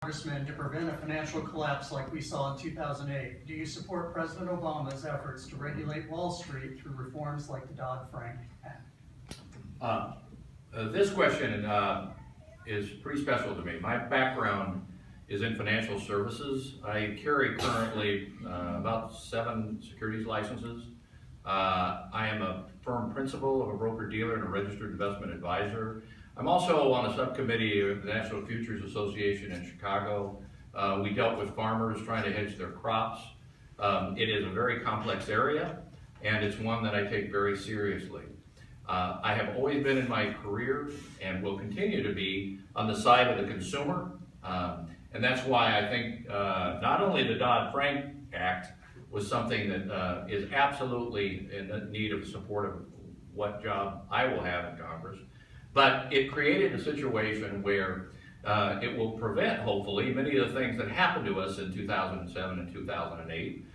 Congressman to prevent a financial collapse like we saw in 2008. Do you support President Obama's efforts to regulate Wall Street through reforms like the Dodd-Frank Act? This question is pretty special to me. My background is in financial services. I carry currently about 7 securities licenses. I am a firm principal of a broker-dealer and a registered investment advisor. I'm also on a subcommittee of the National Futures Association in Chicago. We dealt with farmers trying to hedge their crops. It is a very complex area, and it's one that I take very seriously. I have always been in my career, and will continue to be, on the side of the consumer. And that's why I think not only the Dodd-Frank Act was something that is absolutely in need of support of what job I will have in Congress, but it created a situation where it will prevent, hopefully, many of the things that happened to us in 2007 and 2008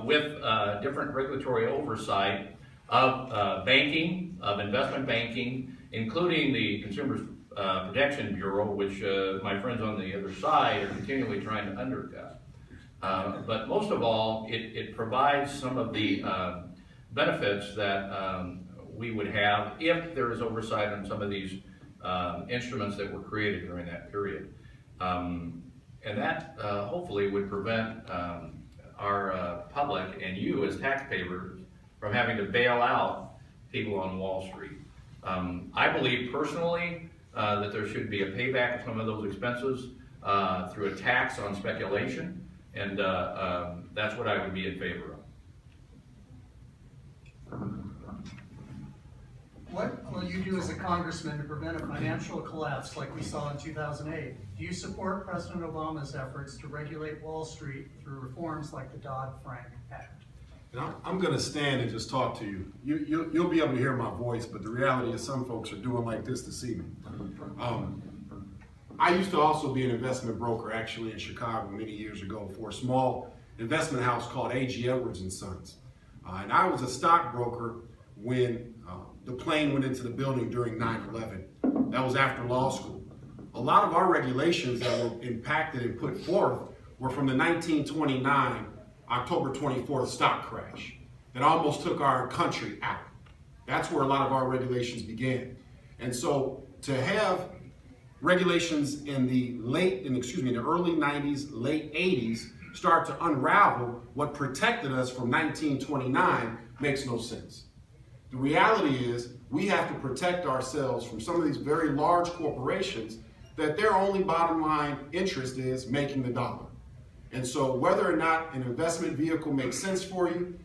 with different regulatory oversight of banking, of investment banking, including the Consumer Protection Bureau, which my friends on the other side are continually trying to undercut. But most of all, it provides some of the benefits that we would have if there is oversight on some of these instruments that were created during that period. And that hopefully would prevent our public and you as taxpayers from having to bail out people on Wall Street. I believe personally that there should be a payback of some of those expenses through a tax on speculation, and that's what I would be in favor of. What will you do as a congressman to prevent a financial collapse like we saw in 2008? Do you support President Obama's efforts to regulate Wall Street through reforms like the Dodd-Frank Act? And I'm going to stand and just talk to you. You'll be able to hear my voice, but the reality is some folks are doing like this to see me. I used to also be an investment broker actually in Chicago many years ago for a small investment house called A.G. Edwards & Sons. And I was a stockbroker when the plane went into the building during 9/11. That was after law school. A lot of our regulations that were impacted and put forth were from the 1929 October 24th stock crash that almost took our country out. That's where a lot of our regulations began. And so to have regulations in the early 90s, late 80s start to unravel what protected us from 1929 makes no sense. The reality is we have to protect ourselves from some of these very large corporations that their only bottom line interest is making the dollar. And so whether or not an investment vehicle makes sense for you,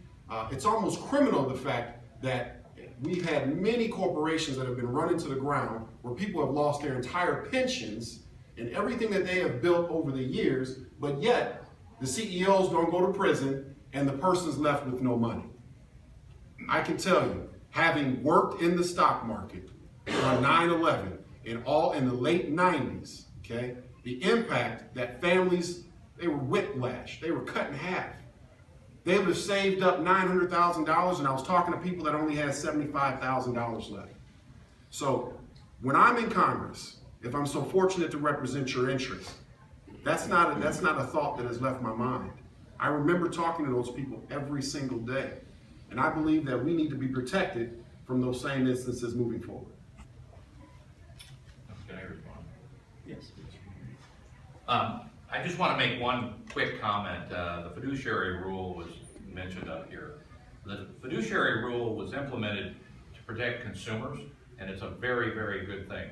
it's almost criminal the fact that we've had many corporations that have been run into the ground where people have lost their entire pensions and everything that they have built over the years, but yet the CEOs don't go to prison and the person's left with no money. I can tell you, having worked in the stock market on 9/11 in the late 90s, okay, the impact that families, they were whiplashed, they were cut in half. They would have saved up $900,000, and I was talking to people that only had $75,000 left. So when I'm in Congress, if I'm so fortunate to represent your interests, that's not a thought that has left my mind. I remember talking to those people every single day, and I believe that we need to be protected from those same instances moving forward. Can I respond? Yes. I just want to make one quick comment. The fiduciary rule was mentioned up here. The fiduciary rule was implemented to protect consumers, and it's a very, very good thing.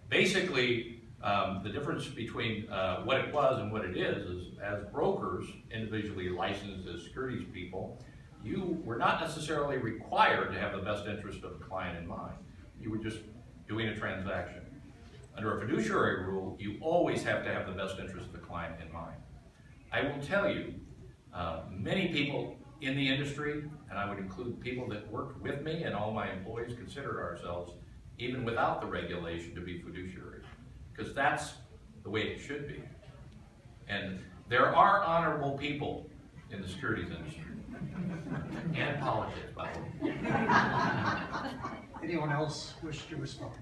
Basically, the difference between what it was and what it is as brokers, individually licensed as securities people, you were not necessarily required to have the best interest of the client in mind. You were just doing a transaction. Under a fiduciary rule, you always have to have the best interest of the client in mind. I will tell you, many people in the industry, and I would include people that worked with me and all my employees, consider ourselves, even without the regulation, to be fiduciaries, because that's the way it should be. And there are honorable people in the securities industry, and politics, by the way. Anyone else wish to respond?